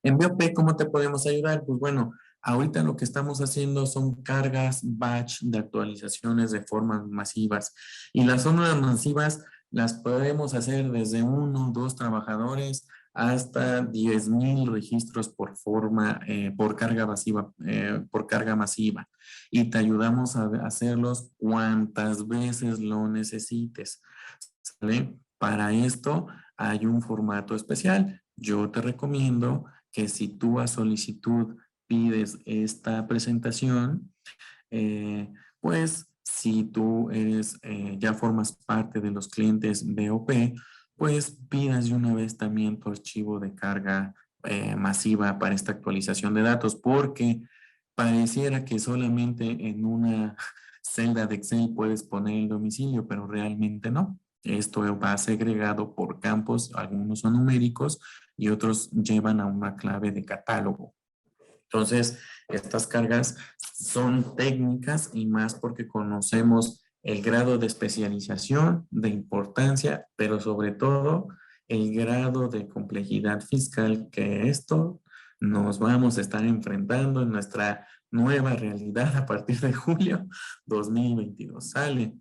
En BOP, ¿cómo te podemos ayudar? Pues bueno, ahorita lo que estamos haciendo son cargas batch de actualizaciones de formas masivas. Y las formas masivas las podemos hacer desde 1, 2 trabajadores hasta 10,000 registros por carga masiva. Y te ayudamos a hacerlos cuantas veces lo necesites. ¿Sale? Para esto hay un formato especial. Yo te recomiendo que si tú a solicitud pides esta presentación, pues si tú ya formas parte de los clientes BOP, pues pidas de una vez también tu archivo de carga masiva para esta actualización de datos, porque pareciera que solamente en una celda de Excel puedes poner el domicilio, pero realmente no. Esto va segregado por campos, algunos son numéricos y otros llevan a una clave de catálogo. Entonces, estas cargas son técnicas y más porque conocemos el grado de especialización, de importancia, pero sobre todo el grado de complejidad fiscal que esto nos vamos a estar enfrentando en nuestra nueva realidad a partir de julio 2022. Sale.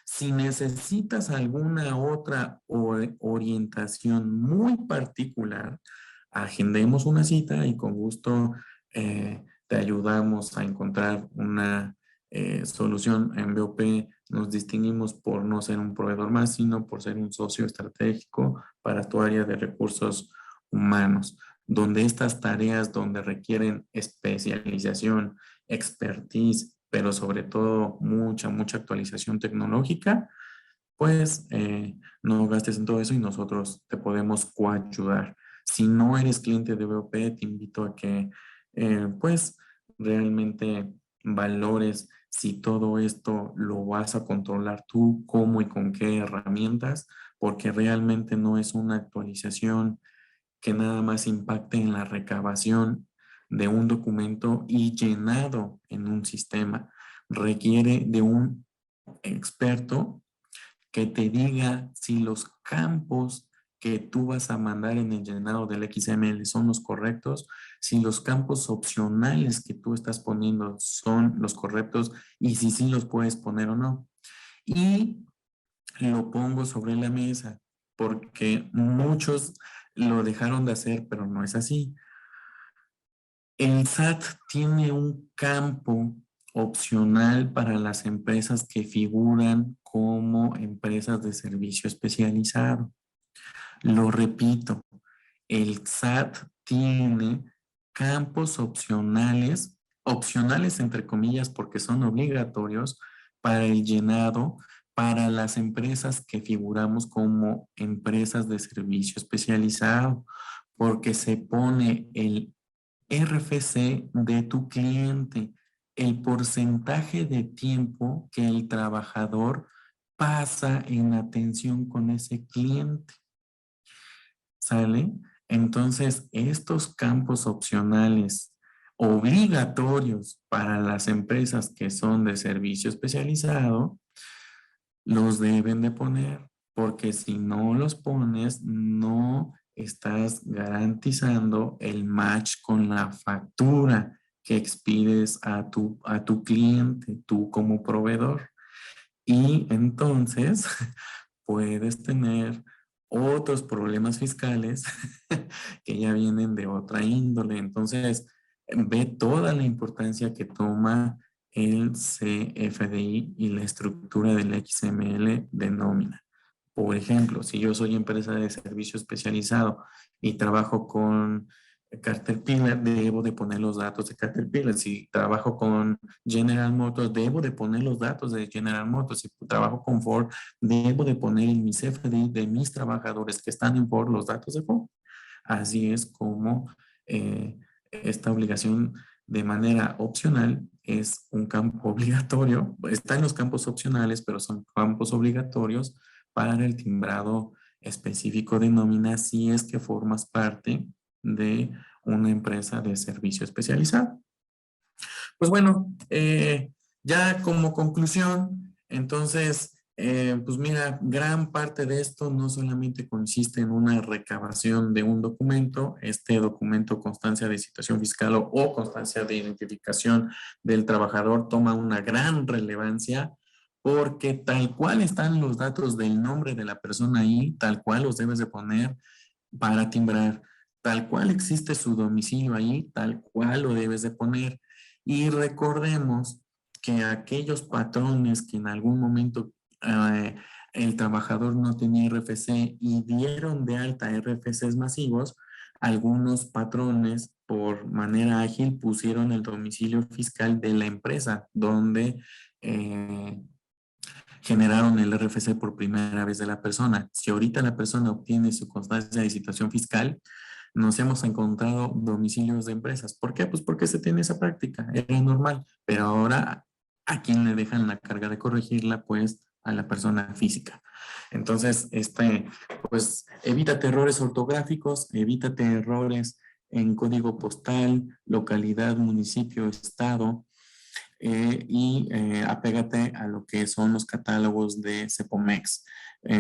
Si necesitas alguna otra orientación muy particular, agendemos una cita y con gusto te ayudamos a encontrar una solución. En BOP nos distinguimos por no ser un proveedor más, sino por ser un socio estratégico para tu área de recursos humanos, donde estas tareas donde requieren especialización, expertise, pero sobre todo mucha actualización tecnológica, pues no gastes en todo eso y nosotros te podemos coayudar. Si no eres cliente de BOP, te invito a que pues realmente valores si todo esto lo vas a controlar tú, cómo y con qué herramientas, porque realmente no es una actualización que nada más impacte en la recabación de un documento y llenado en un sistema. Requiere de un experto que te diga si los campos que tú vas a mandar en el llenado del XML son los correctos, si los campos opcionales que tú estás poniendo son los correctos y si sí los puedes poner o no. Y lo pongo sobre la mesa porque muchos lo dejaron de hacer, pero no es así. El SAT tiene un campo opcional para las empresas que figuran como empresas de servicio especializado. Lo repito, el SAT tiene campos opcionales, opcionales entre comillas porque son obligatorios para el llenado para las empresas que figuramos como empresas de servicio especializado, porque se pone el RFC de tu cliente, el porcentaje de tiempo que el trabajador pasa en atención con ese cliente. ¿Sale? Entonces, estos campos opcionales obligatorios para las empresas que son de servicio especializado, los deben de poner, porque si no los pones, no estás garantizando el match con la factura que expides a tu cliente, tú como proveedor. Y entonces puedes tener otros problemas fiscales que ya vienen de otra índole. Entonces, ve toda la importancia que toma el CFDI y la estructura del XML de nómina. Por ejemplo, si yo soy empresa de servicio especializado y trabajo con Caterpillar, debo de poner los datos de Caterpillar. Si trabajo con General Motors, debo de poner los datos de General Motors. Si trabajo con Ford, debo de poner en mi CFDI de mis trabajadores que están en Ford los datos de Ford. Así es como esta obligación de manera opcional es un campo obligatorio. Está en los campos opcionales, pero son campos obligatorios para el timbrado específico de nómina si es que formas parte de una empresa de servicio especializado. Pues bueno, ya como conclusión, entonces, pues mira, gran parte de esto no solamente consiste en una recabación de un documento, este documento constancia de situación fiscal o constancia de identificación del trabajador toma una gran relevancia porque tal cual están los datos del nombre de la persona ahí, tal cual los debes de poner para timbrar, tal cual existe su domicilio ahí, tal cual lo debes de poner. Y recordemos que aquellos patrones que en algún momento el trabajador no tenía RFC y dieron de alta RFCs masivos, algunos patrones por manera ágil pusieron el domicilio fiscal de la empresa donde generaron el RFC por primera vez de la persona. Si ahorita la persona obtiene su constancia de situación fiscal, nos hemos encontrado domicilios de empresas. ¿Por qué? Pues porque se tiene esa práctica, era normal, pero ahora a quién le dejan la carga de corregirla, pues a la persona física. Entonces, pues evítate errores ortográficos, evítate errores en código postal, localidad, municipio, estado, apégate a lo que son los catálogos de Cepomex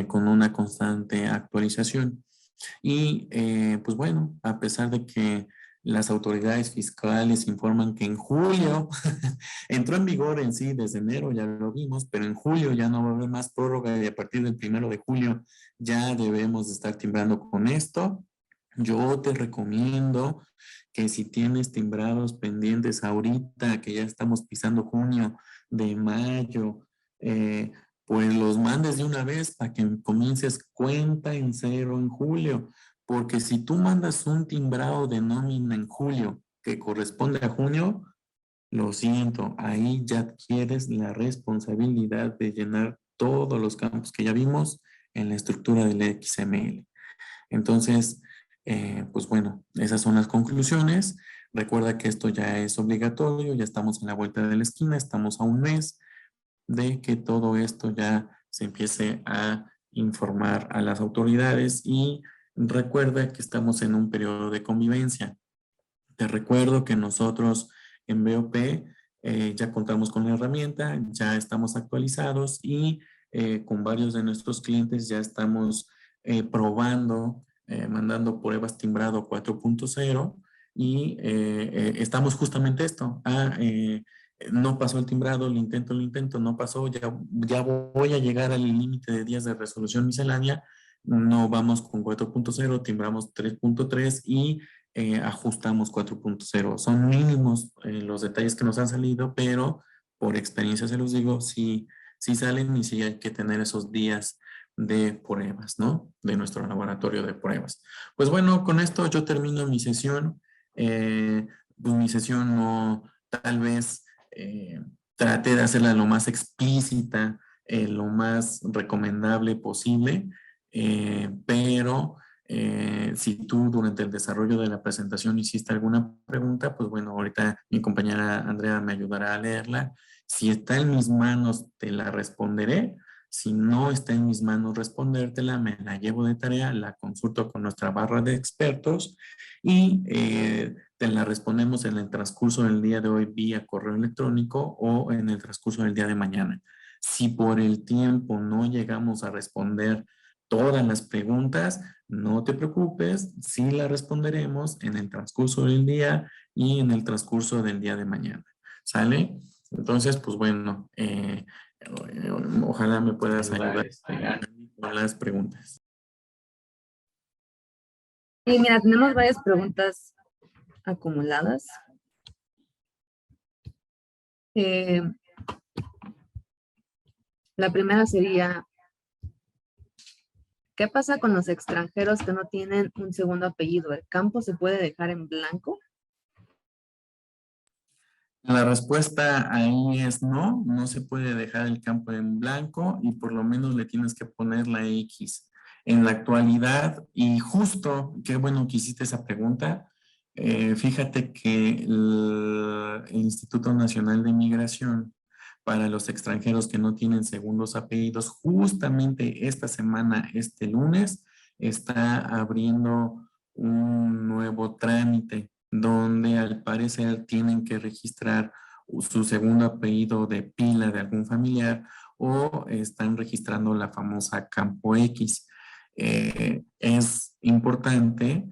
con una constante actualización. Y pues bueno, a pesar de que las autoridades fiscales informan que en julio entró en vigor en sí desde enero, ya lo vimos, pero en julio ya no va a haber más prórroga y a partir del 1 de julio ya debemos de estar timbrando con esto. Yo te recomiendo que si tienes timbrados pendientes ahorita, que ya estamos pisando junio, de mayo, pues los mandes de una vez para que comiences cuenta en cero en julio. Porque si tú mandas un timbrado de nómina en julio que corresponde a junio, lo siento, ahí ya adquieres la responsabilidad de llenar todos los campos que ya vimos en la estructura del XML. Entonces, pues bueno, esas son las conclusiones. Recuerda que esto ya es obligatorio, ya estamos en la vuelta de la esquina, estamos a un mes de que todo esto ya se empiece a informar a las autoridades y recuerda que estamos en un periodo de convivencia. Te recuerdo que nosotros en BOP ya contamos con la herramienta, ya estamos actualizados y con varios de nuestros clientes ya estamos probando, mandando pruebas timbrado 4.0 y estamos justamente esto. No pasó el timbrado, lo intento, no pasó, ya voy a llegar al límite de días de resolución miscelánea, no vamos con 4.0, timbramos 3.3 y ajustamos 4.0. Son mínimos los detalles que nos han salido, pero por experiencia se los digo, sí salen y sí hay que tener esos días de pruebas, ¿no? De nuestro laboratorio de pruebas. Pues bueno, con esto yo termino mi sesión. Pues mi sesión no, tal vez traté de hacerla lo más explícita, lo más recomendable posible, pero si tú durante el desarrollo de la presentación hiciste alguna pregunta, pues bueno, ahorita mi compañera Andrea me ayudará a leerla. Si está en mis manos, te la responderé. Si no está en mis manos respondértela, me la llevo de tarea, la consulto con nuestra barra de expertos y te la respondemos en el transcurso del día de hoy vía correo electrónico o en el transcurso del día de mañana. Si por el tiempo no llegamos a responder todas las preguntas, no te preocupes, sí la responderemos en el transcurso del día y en el transcurso del día de mañana. ¿Sale? Entonces, pues bueno, ojalá me puedas ayudar con las preguntas.
Y mira, tenemos varias preguntas acumuladas. La primera sería, ¿qué pasa con los extranjeros que no tienen un segundo apellido? ¿El campo se puede dejar en blanco?
La respuesta ahí es no, no se puede dejar el campo en blanco y por lo menos le tienes que poner la X. En la actualidad, y justo, qué bueno que hiciste esa pregunta, fíjate que el Instituto Nacional de Migración para los extranjeros que no tienen segundos apellidos, justamente esta semana, este lunes, está abriendo un nuevo trámite donde al parecer tienen que registrar su segundo apellido de pila de algún familiar o están registrando la famosa campo X. Es importante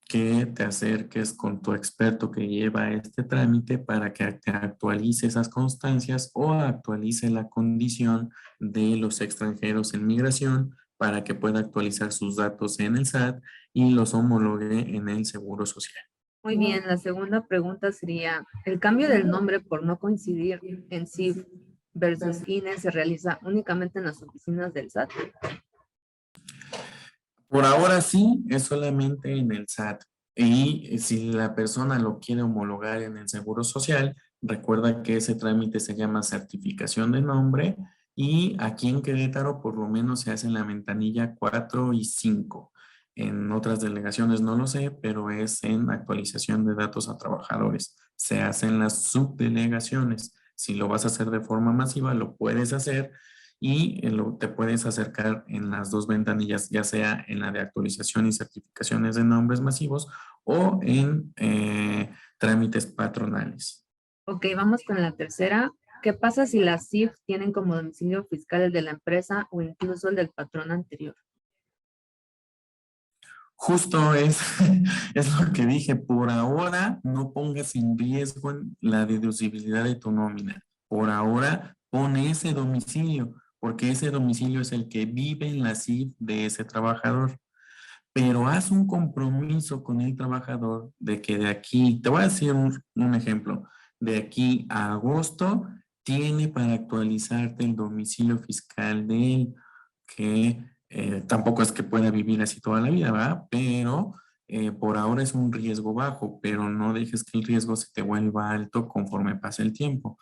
que te acerques con tu experto que lleva este trámite para que te actualice esas constancias o actualice la condición de los extranjeros en migración para que pueda actualizar sus datos en el SAT y los homologue en el Seguro Social.
Muy bien, la segunda pregunta sería, ¿el cambio del nombre por no coincidir en CIF versus INE se realiza únicamente en las oficinas del SAT?
Por ahora sí, es solamente en el SAT. Y si la persona lo quiere homologar en el Seguro Social, recuerda que ese trámite se llama certificación de nombre y aquí en Querétaro por lo menos se hace en la ventanilla 4 y 5. En otras delegaciones no lo sé, pero es en actualización de datos a trabajadores. Se hace en las subdelegaciones. Si lo vas a hacer de forma masiva, lo puedes hacer y te puedes acercar en las dos ventanillas, ya sea en la de actualización y certificaciones de nombres masivos o en trámites patronales.
Ok, vamos con la tercera. ¿Qué pasa si las CIF tienen como domicilio fiscal el de la empresa o incluso el del patrón anterior?
Justo es, es lo que dije, por ahora no pongas en riesgo la deducibilidad de tu nómina. Por ahora pone ese domicilio, porque ese domicilio es el que vive en la CIF de ese trabajador. Pero haz un compromiso con el trabajador de que de aquí, te voy a decir un ejemplo, de aquí a agosto tiene para actualizarte el domicilio fiscal de él, que tampoco es que pueda vivir así toda la vida, ¿verdad? Pero por ahora es un riesgo bajo, pero no dejes que el riesgo se te vuelva alto conforme pase el tiempo.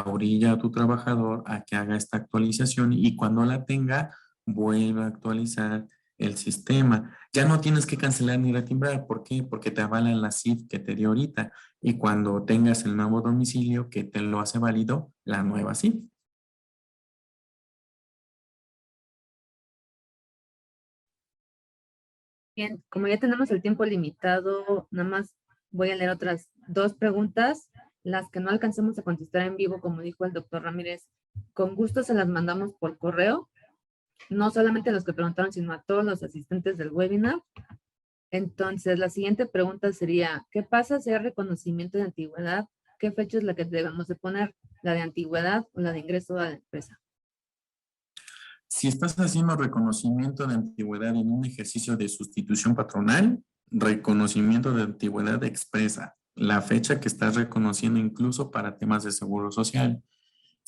Orilla a tu trabajador a que haga esta actualización y cuando la tenga, vuelva a actualizar el sistema. Ya no tienes que cancelar ni retimbrar. ¿Por qué? Porque te avalan la CIF que te dio ahorita y cuando tengas el nuevo domicilio que te lo hace válido, la nueva CIF.
Bien, como ya tenemos el tiempo limitado, nada más voy a leer otras dos preguntas. Las que no alcancemos a contestar en vivo, como dijo el doctor Ramírez, con gusto se las mandamos por correo. No solamente a los que preguntaron, sino a todos los asistentes del webinar. Entonces, la siguiente pregunta sería, ¿qué pasa si hay reconocimiento de antigüedad? ¿Qué fecha es la que debemos de poner? ¿La de antigüedad o la de ingreso a la empresa?
Si estás haciendo reconocimiento de antigüedad en un ejercicio de sustitución patronal, reconocimiento de antigüedad expresa la fecha que estás reconociendo incluso para temas de seguro social.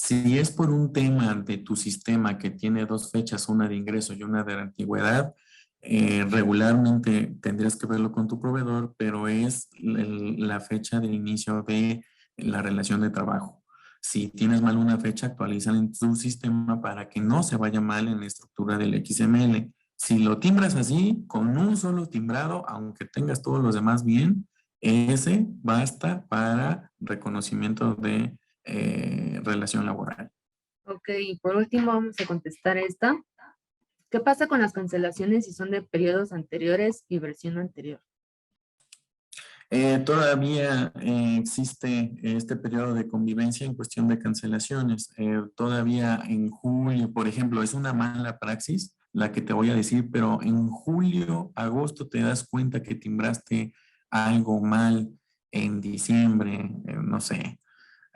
Si es por un tema de tu sistema que tiene dos fechas, una de ingreso y una de antigüedad, regularmente tendrías que verlo con tu proveedor, pero es la fecha de inicio de la relación de trabajo. Si tienes mal una fecha, actualízala en tu sistema para que no se vaya mal en la estructura del XML. Si lo timbras así, con un solo timbrado, aunque tengas todos los demás bien, ese basta para reconocimiento de relación laboral.
Ok, y por último vamos a contestar esta. ¿Qué pasa con las cancelaciones si son de periodos anteriores y versión anterior?
Todavía existe este periodo de convivencia en cuestión de cancelaciones. Todavía en julio, por ejemplo, es una mala praxis la que te voy a decir, pero en julio, agosto te das cuenta que timbraste algo mal en diciembre, no sé,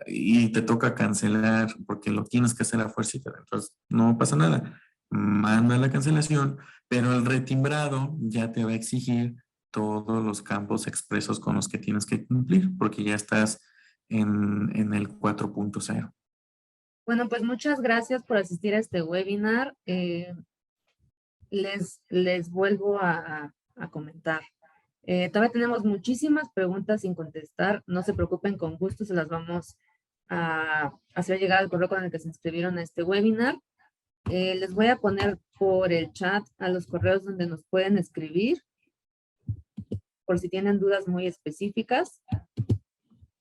y te toca cancelar porque lo tienes que hacer a fuerza. Entonces, no pasa nada. Manda la cancelación, pero el retimbrado ya te va a exigir todos los campos expresos con los que tienes que cumplir, porque ya estás en el 4.0.
Bueno, pues muchas gracias por asistir a este webinar. Les vuelvo a comentar. Todavía tenemos muchísimas preguntas sin contestar. No se preocupen, con gusto se las vamos a hacer llegar al correo con el que se inscribieron a este webinar. Les voy a poner por el chat a los correos donde nos pueden escribir por si tienen dudas muy específicas.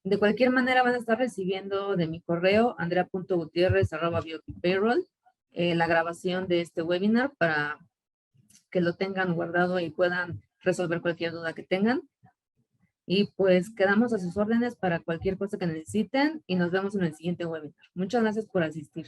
De cualquier manera van a estar recibiendo de mi correo andrea.gutierrez@biopayroll la grabación de este webinar para que lo tengan guardado y puedan resolver cualquier duda que tengan. Y pues quedamos a sus órdenes para cualquier cosa que necesiten y nos vemos en el siguiente webinar. Muchas gracias por asistir.